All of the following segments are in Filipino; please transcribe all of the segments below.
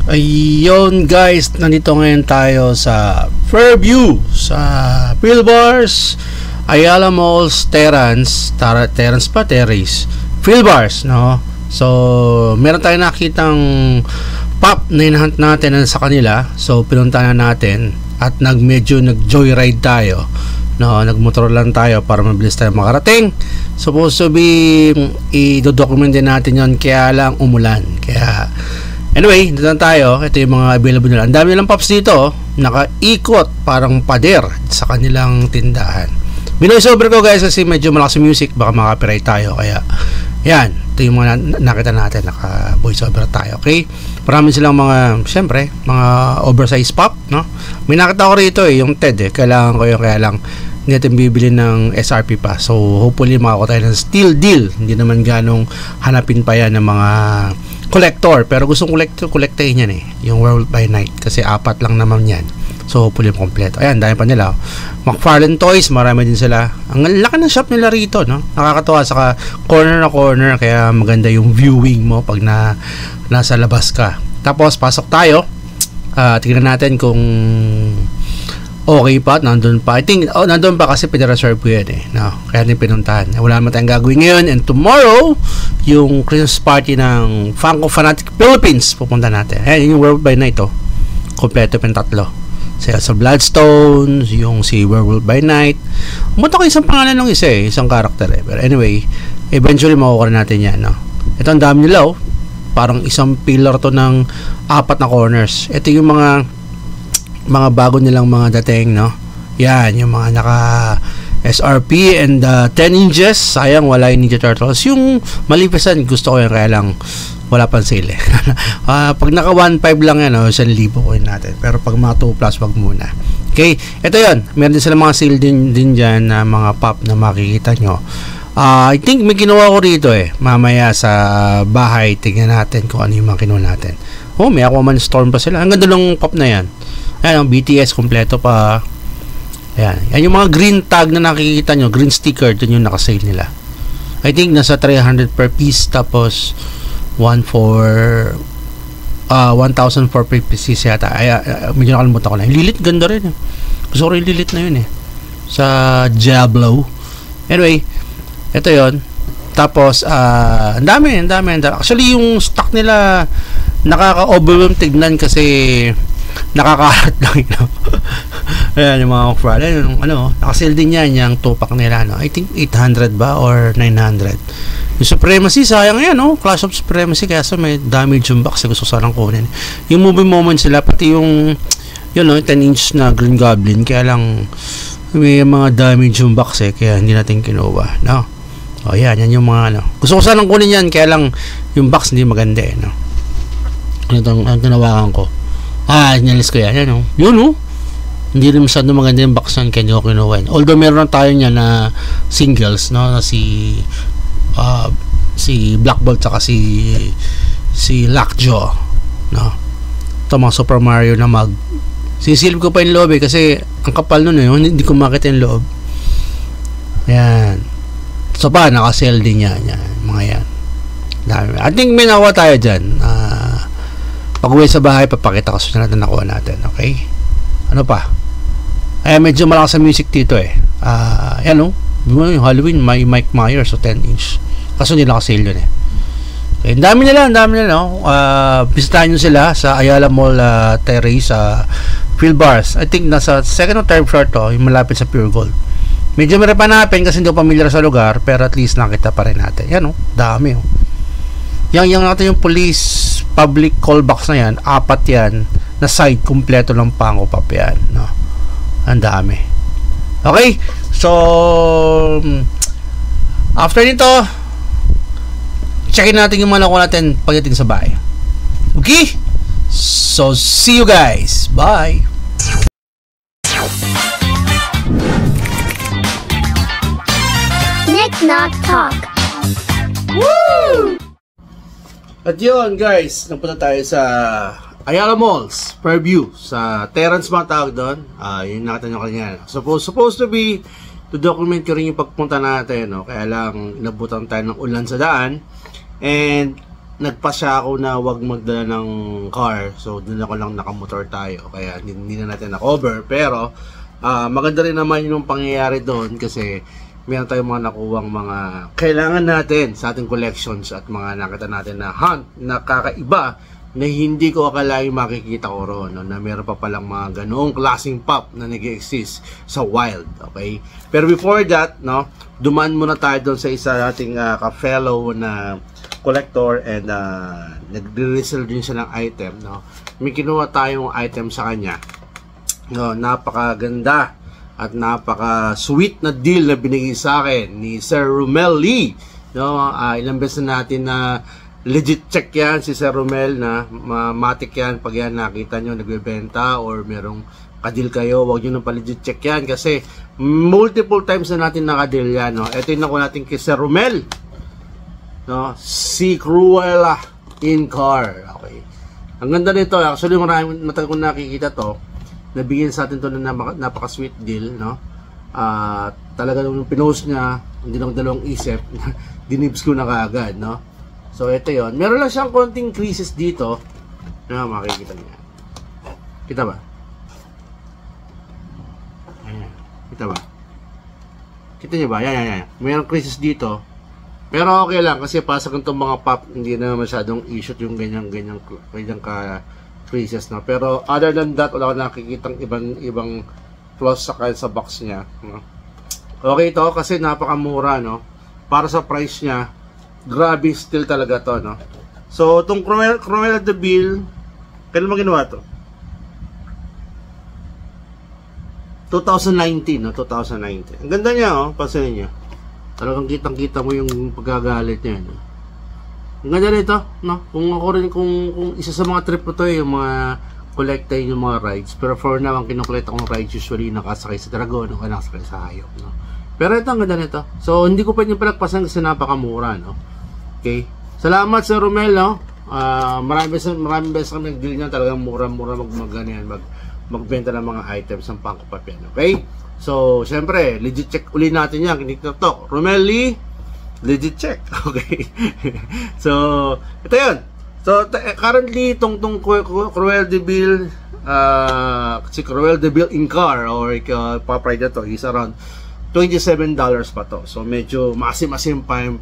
Ayun guys, nandito ngayon tayo sa Fairview, sa Philbars, Ayala Malls, Terrace Philbars, no? So, meron tayong nakitang pop na hinahunt natin sa kanila. So, pinunta na natin at medyo nag-joyride tayo. No, nagmotor lang tayo para mabilis tayo makarating. Supposed to be i-document din natin yon, kaya lang umulan. Kaya anyway, dito na tayo. Ito yung mga available nila. Ang dami nilang pops dito, nakaikot parang pader sa kanilang tindahan. Binoise over ko guys kasi medyo malakas yung music, baka makapiright tayo. Kaya yan, ito yung mga nakita natin, naka voice over tayo. Okay, marami silang mga, syempre, mga oversized pop, no? May nakita ko rito yung TED kailangan ko yung, kaya lang hindi natin bibili ng SRP pa. So hopefully makakuha tayo ng steal deal. Hindi naman ganong hanapin pa yan ng mga collector, pero gustong collectahin yan yung World by Night kasi 4 lang naman yan. So hopefully kompleto. Ayan, dahil pa nila. McFarlane Toys, marami din sila. Ang laki ng shop nila rito, no? Nakakatawa, saka corner na corner, kaya maganda yung viewing mo pag nasa labas ka. Tapos pasok tayo. Tingnan natin kung okay pa, nandun pa. I think, nandun pa kasi pinareserve ko yan no? Kaya din pinuntahan. Wala naman tayong gagawin ngayon. And tomorrow, yung Christmas party ng Funko Fanatic Philippines, pupunta natin. Ayan, yung World by Night, kompleto pa yung 3. Sa Bloodstones, yung si Werewolf by Night. Umunta ko isang pangalan ng isang karakter Pero anyway, eventually makukuha natin yan, no? Ito ang dami nila, parang isang pillar to ng 4 na corners. Ito yung mga bago nilang mga dating, no? Yan, yung mga naka SRP and 10 inches. Sayang wala yung Ninja Turtles. Yung malipisan, gusto ko yan, kaya lang wala pang sale pag naka 1.5 lang yan, 1,000 ko natin. Pero pag mga 2 plus, wag muna. Okay, ito yun. Meron din sila mga sale din dyan na mga pop na makikita nyo. I think may kinuha ko rito mamaya sa bahay, tingnan natin kung ano yung mga kinuha natin. May Aquaman Storm pa sila. Ang ganda ng pop na yan. Ayan, ang BTS kompleto pa. Ayan, yan yung mga green tag na nakikita nyo, green sticker, dun yung nakasale nila. I think nasa 300 per piece, tapos 1,000 for pieces yata. Medyo nakalimutan ko na. Lilit, ganda rin. Gusto ko rin lilit na yun sa Diablo. Anyway, ito yon. Tapos ang dami. Actually yung stock nila nakaka-overwhelm tignan kasi nakakahat lang ayan yung mga offer. Nakasale din yan yung 2-pack nila, I think 800 ba or 900. Yung Supremacy, sayang yan, Clash of Supremacy, kaya may damage yung box, gusto sanang kunin. Yung movie moments sila, pati yung 10-inch na Green Goblin, kaya lang may mga damage yung box kaya hindi natin kinuha, no? Yan yung mga gusto ko sanang kunin yan, kaya lang yung box hindi maganda ang tinawakan ko. Inalis ko yan, yun hindi rin masyado maganda yung box yan, kaya hindi ko kinuha. Although meron tayo niya na singles, na si Black Bolt saka si Lockjaw, ito mga Super Mario na sisilip ko pa yung loob kasi ang kapal nun hindi ko makita yung loob. Yan, so nakasell din yan mga yan. I think may nakuha tayo dyan. Pag uwi sa bahay, papakita ko sa natin nakuha natin. Okay, ano pa? Medyo malakas sa music dito yung Halloween, may Mike Myers 10-inch. Kaso hindi nakasale yun Okay, ang dami nila bisitahin nyo sila sa Ayala Mall Terrace sa Philbars. I think nasa 2nd or 3rd floor to, yung malapit sa Pure Gold. Medyo may panapin kasi hindi ko familiar sa lugar, pero at least nakita pa rin natin. Yan dami Yang natin yung police public call box na yan, 4 yan na side, kompleto ng Funko Pop yan, ang dami. Okay, so after nito, checkin natin yung mga nakuha natin pagdating sa bahay. Okay, so see you guys, bye. Nick Knock Talk. Woo! At yun guys, napunta tayo sa Ayala Malls, Fairview, sa Terrace mga tawag doon. Yung nakita nyo kanina. Supposed to be to document ko rin yung pagpunta natin, kaya lang inabutan tayo ng ulan sa daan. And nagpasya ako na wag magdala ng car. So, doon ako lang nakamotor tayo. Kaya, hindi na natin na-cover. Pero, maganda rin naman yung pangyayari doon kasi meron tayong mga nakuwang mga kailangan natin sa ating collections at mga nakita natin na hunt na kakaiba na hindi ko akalain makikita ko ron, no? Na meron pa palang mga ganoong klaseng pop na nag-exist sa wild, okay? Pero before that, no, dumaan muna tayo doon sa isa nating ka-fellow na collector and nagre-resell din siya ng item, no? May kinuha tayong item sa kanya, no? Napakaganda at napaka-sweet na deal na binigay sa akin ni Sir Romel Lee, no? Ilang beses na natin na legit check yan si Sir Romel, na matik yan pag yan nakita nyo nagbebenta or merong kadil kayo, huwag nyo nang pa-legit check yan kasi multiple times na natin nakadil yan, no? Ito yung nakuha natin kay Sir Romel, no? Si Cruella in car. Okay, ang ganda nito. Actually, matagal kong nakikita to. Nabigyan sa atin to na napaka-sweet deal, no? Talaga nung pinost niya, hindi lang dalawang isip, dinibs ko na kaagad, no? So, ito yon. Meron lang siyang konting creases dito na makikita niya. Kita ba? Ayan. Kita ba? Kita niyo ba? Yan. Meron creases dito. Pero okay lang kasi pasag itong mga pop, hindi na masyadong i-shoot yung ganyan ka creases, no? Pero other than that, wala ko nakikitang ibang flaws sa box niya, no? Okay ito kasi napakamura, no? Para sa price niya, grabe still talaga to, no? So, itong Cruella de Vil, kailan mo ginawa to? 2019, no? 2019. Ang ganda niya, oh. Pansinin niyo. Talagang kitang-kita mo yung pagkagalit niya, no? Ang ganda nito, no? Kung ako rin, kung isa sa mga trip ko to, yung mga collecting yung mga rides. Pero for now, ang kinukolekta kong rides usually nakasakay sa dragon o nakasakay sa hayop, no? Pero ito, ang ganda nito. So, hindi ko pwede palagpasan kasi napakamura, no? Okay? Salamat Sir Romel, no? Maraming beses kami nag-deal niya. Talagang mura-mura magbenta ng mga items ng pangkapap yan. Okay? So, syempre, legit check uli natin yan. Kiniktok. Romel Lee, legit check. Okay? So, ito yun. So, currently, itong Cruella de Vil, si Cruella de Vil in car, or papride na to, is around $27 pa to. So, medyo maasim-asim pa yung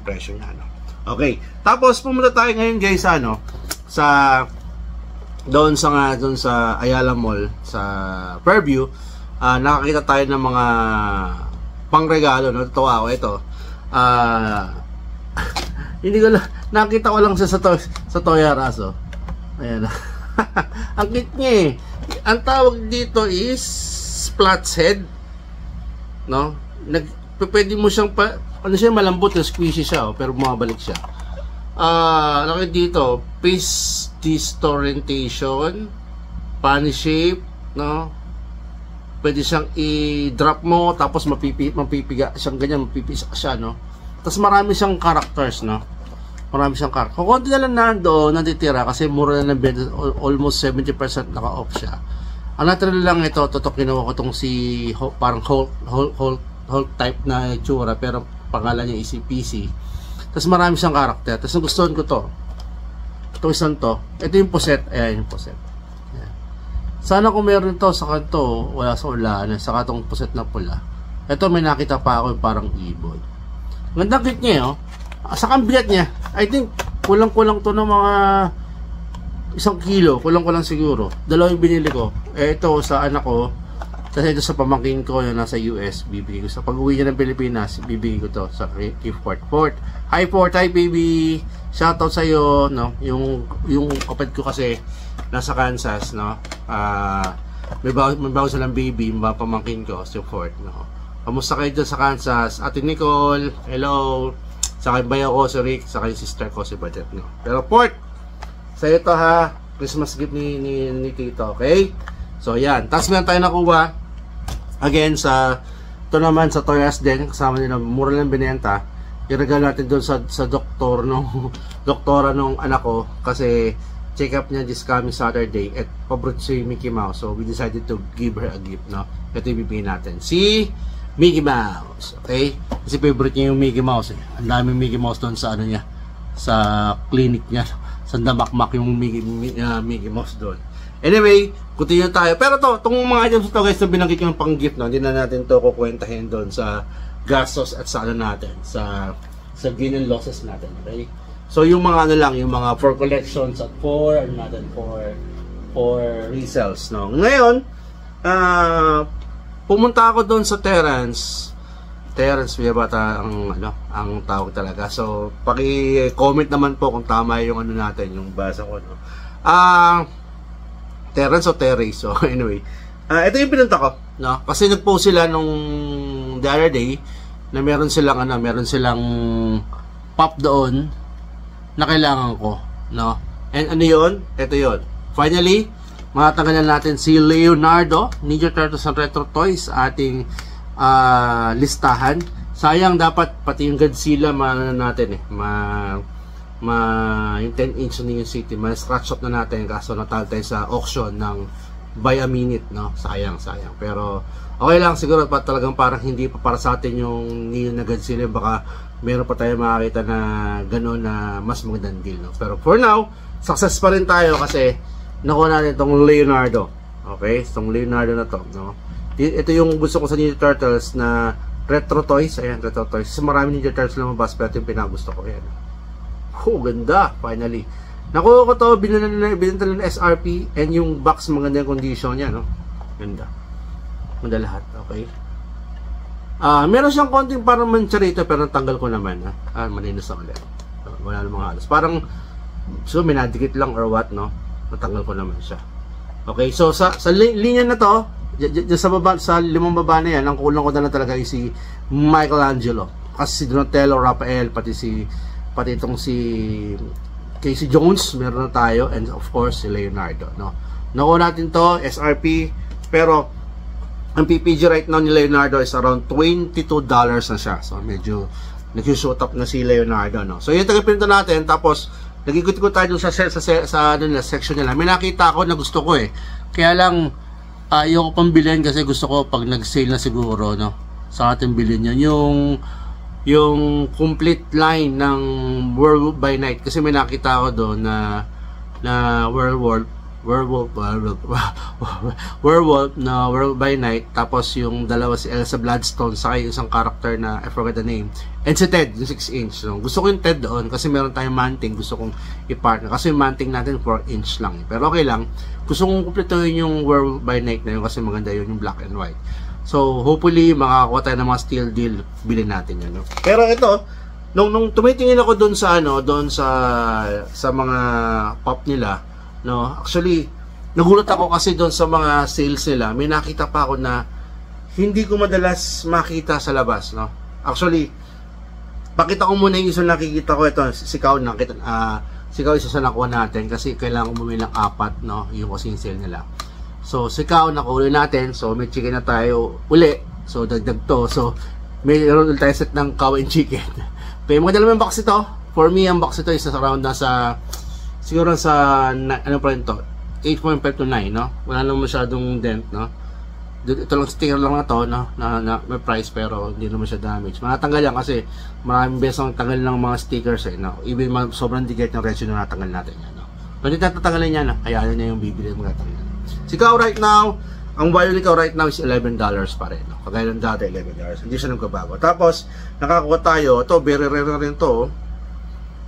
presyo niya, no? Okay. Tapos, pumunta tayo ngayon, guys, doon sa Ayala Mall, sa Fairview. Nakakita tayo ng mga pangregalo, no? Tatawa ako, ito. Hindi ko lang, nakita ko lang sa Toys R Us, oh. Ayan. Ang cute niya, eh. Ang tawag dito is Splats Head, no? Pwede mo siyang malambot, squishy siya, oh, pero bumabalik siya. Laki dito, face disorientation, funny shape, no? Pwede siyang i-drop mo, tapos mapipiga siyang ganyan, mapipisa siya, no? Tapos marami siyang characters, no? Marami siyang characters. Kung konti na lang natitira kasi mura na ng bed, almost 70% naka-off siya. Ang natural lang ito, kinuha ko itong parang Hulk type na itsura, pero pangalan niya is PC. Tapos marami siyang karakter. Tapos nagustuhan ko to. Itong isang to. Ito yung poset. Ayan yung poset. Ayan. Sana kung meron to sa kanto, wala sa ulan, saka itong poset na pula. Ito may nakita pa ako yung parang ibon. Gandang cute niya, oh. Saka ang bigat niya. I think kulang-kulang to ng mga 1 kilo, kulang-kulang siguro. Dalawa yung binili ko. Ito sa anak ko, kasi ito sa pamangkin ko na nasa US, bibigay ko. Sa pag-uwi niya ng Pilipinas, bibigay ko to sa kay Fort. Hi Fort, hi baby. Shoutout sa iyo, no. Yung kapatid ko kasi nasa Kansas, no. May bago silang baby, yung pamangkin ko, si Fort, no. Kamusta kayo dyan sa Kansas? Ate Nicole, hello. Sa kay bayo ko, si Rick, sa kay sister ko, si Badet, no. Pero Fort, sa ito ha, Christmas gift ni Tito, okay? So yan, tapos meron tayo nakuha again ito naman sa Toys R Us din, kasama nila, mura lang binenta. I-regalo natin doon sa doktora nung anak ko kasi check up niya this coming Saturday at paborito si Mickey Mouse, so we decided to give her a gift, no. Ito ibibigay natin, si Mickey Mouse, okay? Kasi favorite niya yung Mickey Mouse, eh. Ang daming Mickey Mouse doon sa ano niya, sa clinic niya. Sa Damakmak yung Mickey Mouse doon. Anyway, continue tayo. Pero itong mga items ito guys na binanggit yung pang gift, no? Hindi na natin to kukwentahin doon sa gastos at sa ano natin, sa gain and losses natin. Okay? So yung mga ano lang, yung mga for collections at for ano natin, for resales, no? Ngayon, pumunta ako doon sa Terrence may bata ang tawag talaga. So paki-comment naman po kung tama yung ano natin, yung basa ko, no. Terrence o Terrace. So anyway, ito yung pinunta ko, no? Kasi nag-post sila nung the other day na meron silang pop doon na kailangan ko, no? And ano yun? Ito yun. Finally, matatanggalan natin si Leonardo, Ninja Turtles and Retro Toys, ating listahan. Sayang, dapat pati yung Godzilla natin yung 10 inch na yung city, scratch up na natin kaso natalo tayo sa auction ng by a minute, no? Sayang. Pero okay lang, siguro talagang parang hindi pa para sa atin yung Neo na Godzilla, baka meron pa tayo makakita na gano'n na mas magandang deal, no? Pero for now, success pa rin tayo kasi nakuha natin itong Leonardo. Okay? Itong Leonardo na to, no? Ito yung gusto ko sa Ninja Turtles na Retro Toys. Ayan, Retro Toys. Kasi marami Ninja Turtles lumabas, pero ito yung pinagusto ko. Ayan. Oh, ganda. Finally. Nakuha ko to, binenta ng SRP, and yung box maganda yung condition niya, no? Ganda. Ganda lahat. Okay? Meron siyang konting parang mancharito, pero natanggal ko naman. Maninos na ulit. Wala namang halos. Parang, so minadikit lang or what, no? Natanggal ko naman siya. Okay, so sa linya na to, sa baba, sa limang baba na yan, ang kulang ko na lang talaga is si Michelangelo. Kasi si Donatello, Raphael, pati itong si Casey Jones, meron na tayo, and of course si Leonardo, no? Nakuha natin to, SRP, pero ang PPG right now ni Leonardo is around $22 na siya. So medyo nag-shoot up na si Leonardo, no? So yun tagapinto natin, tapos nag-ikot ko tayo sa section nila. May nakita ako na gusto ko kaya lang ayoko pang bilhin kasi gusto ko pag nag-sale na siguro, no, sa ating bilhin yan yung complete line ng Werewolf by Night, kasi may nakita ako doon na Werewolf na Werewolf by Night, tapos yung dalawa si Elsa Bloodstone saka yung isang character na I forgot the name, and si Ted, yung 6 inch, no? Gusto ko yung Ted doon kasi meron tayong manting, gusto kong i-partner kasi yung manting natin 4 inch lang, pero okay lang, gusto kong kumpletuhin yung Werewolf by Night na yun kasi maganda yun, yung black and white. So hopefully makakakuha tayo ng mga steel deal, bilhin natin yun, no? Pero ito, nung tumitingin ako doon sa sa mga pop nila, no, actually nagulat ako kasi doon sa mga sales nila, may nakita pa ako na hindi ko madalas makita sa labas, no. Actually, pakita ko muna yung isang nakikita ko. Ito, si Kao isa sa nakuha natin kasi kailangan ko bumili ng 4, no, yung kasing sale nila. So si Kao nakuha natin, so may chicken na tayo uli, so dagdag to, so may roll tayo set ng cow and chicken. Pero magdala mo yung box ito. For me, ang box ito is around nasa siguro sa ano pa rin to, 8.5 to 9, no? Wala naman masyadong dent, no? Ito lang, sticker lang na to, no? Na may price, pero hindi naman siya damage. Matanggal yan kasi maraming beses ang tanggal ng mga stickers, no? Even sobrang dikit ng resin na natanggal natin yan, no? Pero hindi tatanggalin yan, no? Kaya na yung bibili mga tanggal. Si Kao right now, ang value ni Kao right now is $11 pa rin, no? Kagaya ng dati, $11. Hindi siya nagbabago. Tapos, nakakuha tayo, ito, very rare na rin to.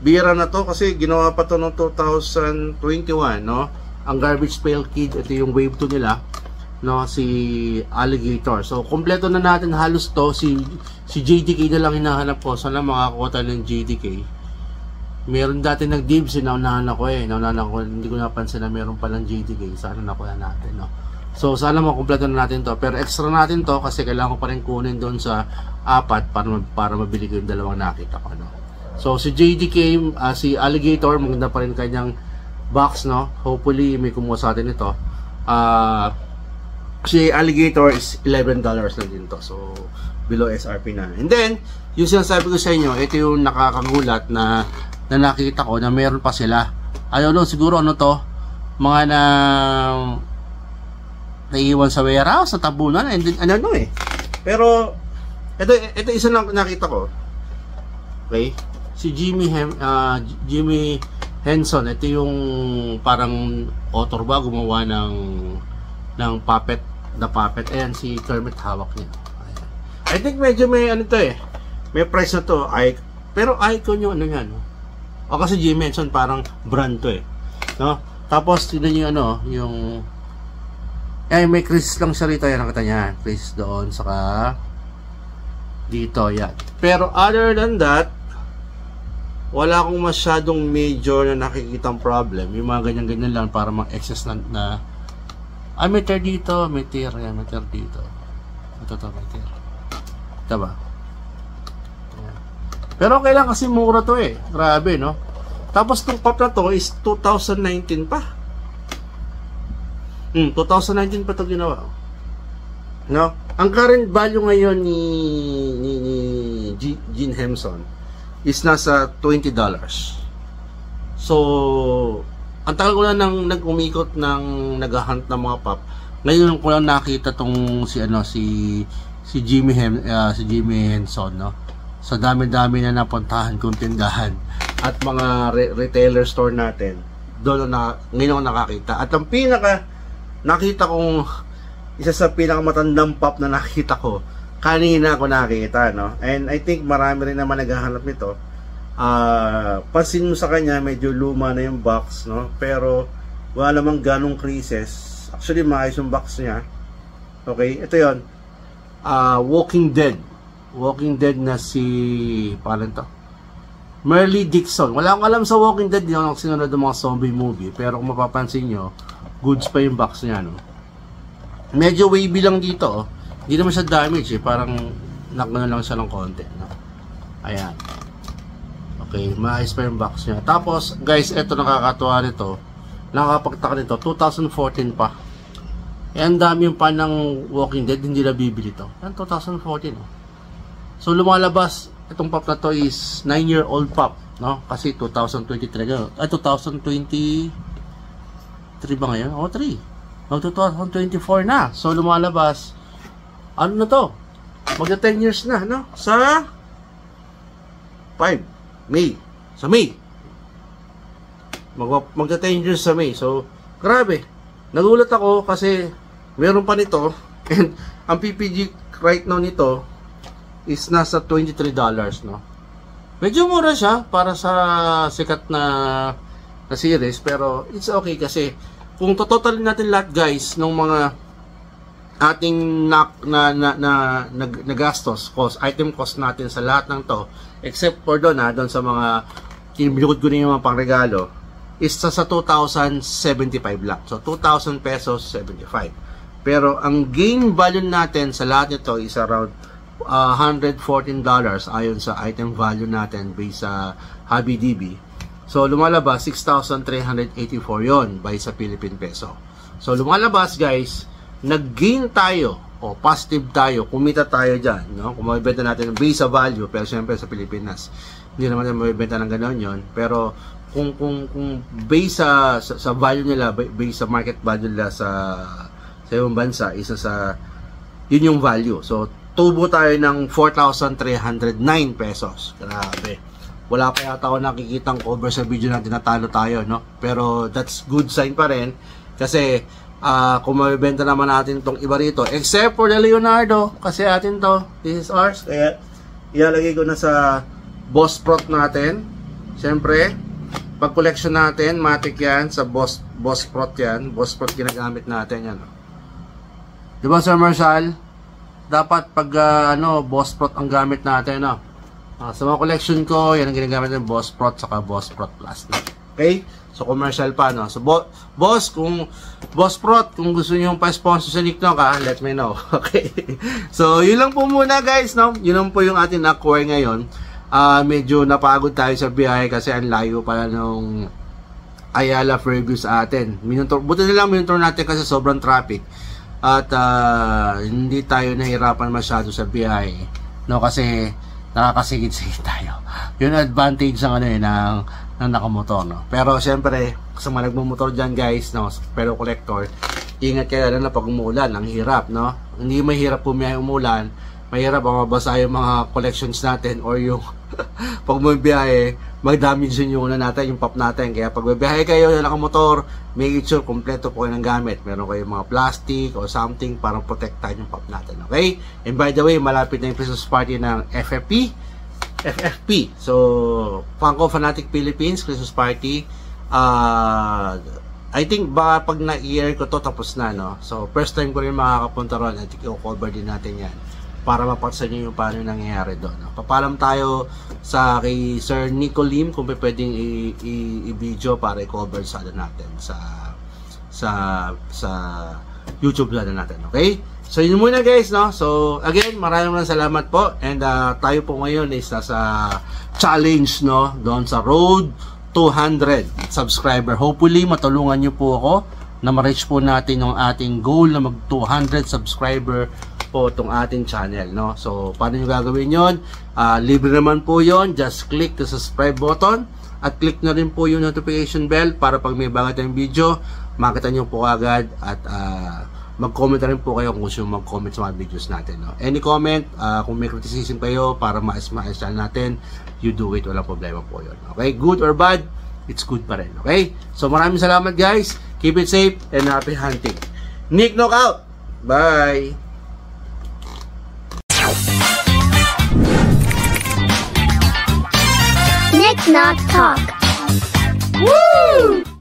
Bira na to kasi ginawa pa to noong 2021, no? Ang Garbage Pail Kid, ito yung wave 2 nila, no, si Alligator. So kompleto na natin halos to. Si JDK na lang hinahanap ko. Sana makakuha tayo ng JDK. Meron dati nag-dibs, naunahan ako hindi ko napansin na meron palang JDK. Sana nakuha natin, no. So sana makumpleto na natin to, pero extra natin to kasi kailangan ko pa rin kunin doon sa 4 para mabili ko yung dalawang nakita ko, no. So si JDK, si Alligator, maganda pa rin kanyang box, no. Hopefully may kumuha sa atin ito. Si Alligator is $11 na din to. So below SRP na. And then yung sinasabi ko sa inyo, ito yung nakakagulat na nakita ko na meron pa sila. Ano, siguro ano to, mga naiiwan sa warehouse, sa tabunan, and then ano pero ito isa lang nakita ko. Okay, si Jimmy Henson. Ito yung parang author ba gumawa ng puppet, the puppet. Ayan, si Kermit hawak niya. Ayan. I think medyo may ano to may price na to, pero icon yung ano yan, no? O kasi Jimmy Henson parang brand to no? Tapos tignan niyo yung may Chris lang siya rito, yan nakita niya, Chris doon saka dito, yan. Pero other than that, wala akong masyadong major na nakikitang problem. Yung mga ganyan-ganyan lang para mag-excess na may tear dito, may tear yan, may tear dito. Ito, may tear. Diba? Yan. Pero okay lang kasi mura to grabe, no? Tapos itong pop na to is 2019 pa. 2019 pa to ginawa. No? Ang current value ngayon ni Jim Henson is nasa $20. So, ang tagal ko na nang nag-umikot ng nag-hunt ng mga pop. Ngayon ko lang nakita tong si Jimmy Henson, no? Sa dami-dami na napuntahan kong tindahan at mga retailer store natin. Doon ngayon ako nakakita. At ang nakita kong isa sa pinakamatandang pop na nakita ko kanina ako nakita, no? And I think marami rin naman naghahanap nito. Pansin mo sa kanya medyo luma na yung box, no? Pero wala namang ganong creases. Actually maayos yung box niya. Okay, ito yon. Walking Dead na si paano to? Merle Dixon. Wala akong alam sa Walking Dead, yun ang sinunod ng mga zombie movie, pero kung mapapansin nyo, goods pa yung box niya, no? Medyo wavy lang dito, Hindi naman siya damage parang nakano lang siya ng konti, no? Ayan. Okay, maayos pa yung box niya. Tapos, guys, eto nakakatuwa nito. Nakakapagtaka nito, 2014 pa. Ang dami yung pan ng Walking Dead, hindi na bibili to. Yan, 2014, no? So, lumalabas, itong pop na to is 9-year-old pop, no? Kasi 2023 gano'n. Ay, 2023 ba ngayon? O, 3. Mag 2024 na. So, lumalabas, ano na to? Magda 10 years na, no? Sa 5 May. Sa May. Magda 10 years sa May. So, grabe. Nagulat ako kasi meron pa nito. And ang PPG right now nito is nasa $23, no? Medyo mura siya para sa sikat na series, pero it's okay kasi kung totalin natin lahat, guys, ng mga ating nagastos, item cost natin sa lahat ng to, except for doon sa mga kinibukod ko yung mga pangregalo, is sa 2,075 lang. So, 2,000 pesos, 75. Pero, ang gain value natin sa lahat nito is around $114 ayon sa item value natin based sa HabiDB. So, lumalabas 6,384 yon by sa Philippine peso. So, lumalabas, guys, nag-gain tayo o positive tayo, kumita tayo dyan, no? Kung mabibenta natin based sa value, pero syempre sa Pilipinas, hindi naman natin mabibenta ng gano'n yon. Pero, kung based sa value nila, based sa market value nila sa ibang bansa, isa sa, yun yung value. So, tubo tayo ng 4,309 pesos. Grabe. Wala pa yata ako nakikitang cover sa video natin na talo tayo, no? Pero that's good sign pa rin kasi kung mabibenta naman natin tong iba rito, except for the Leonardo, kasi atin to, this is ours, kaya ilalagay ko na sa Boss Prot natin. Siyempre, pag collection natin, matik yan sa Boss Prot yan. Boss Prot ginagamit natin yan, no? Diba, Sir Marshall? Dapat pag Boss Prot ang gamit natin, no? Sa mga collection ko, yan ang ginagamit ng Boss Prot saka Boss Prot Plus. Okay? So, commercial pa, no? So, Boss Prot, kung gusto nyo pa-sponsor sa Nick Nock, let me know. Okay? So, yun lang po muna, guys, no? Yun lang po yung ating acquire ngayon. Medyo napagod tayo sa biyahe kasi ang layo pala nung Ayala Fairview sa atin. Buti na lang minuntor natin kasi sobrang traffic. At hindi tayo nahirapan masyado sa biyahe, no? Kasi nakakasigit-sigit tayo. Yun advantage ng nakamotor, no? Pero syempre, sa mga nagmumotor dyan, guys, no, pero collector, ingat kayo na pag umuulan, ang hirap, no? Hindi mahirap pumiyahe umulan, mahirap ang mabasa yung mga collections natin or yung pag may biyahe, mag-damage yun yung natin, yung pop natin. Kaya pag may biyahe kayo na nakamotor, make sure kompleto po kayo ng gamit. Meron kayong mga plastic or something para protektahan yung pop natin. Okay? And by the way, malapit na yung Christmas party ng FFP. So, Funko Fanatic Philippines Christmas party. I think ba pag na-year ko to tapos na, no? So, first time ko rin makakapunta ron at i-cover din natin yan para mapaksa nyo yung paano nangyayari doon, no? Papalam tayo sa kay Sir Nico Lim kung pwedeng i-video para i-cover sa natin sa YouTube natin, okay? So, yun muna guys, no? So, again, maraming salamat po and tayo po ngayon is sa challenge, no? Doon sa road 200 subscriber. Hopefully, matulungan nyo po ako na ma-reach po natin yung ating goal na mag 200 subscriber po itong ating channel, no? So, paano nyo gagawin yon? Libre naman po yon. Just click the subscribe button at click na rin po yung notification bell para pag may bago tayong video, makita nyo po agad at mag-comment na rin po kayo kung gusto nyo mag-comment sa mga videos natin, no? Any comment, kung may criticism kayo para maayos natin, you do it, walang problema po yun. Okay? Good or bad, it's good pa rin. Okay? So, maraming salamat guys. Keep it safe and happy hunting. Nick Knockout! Bye! Nick Knock Talk. Woo!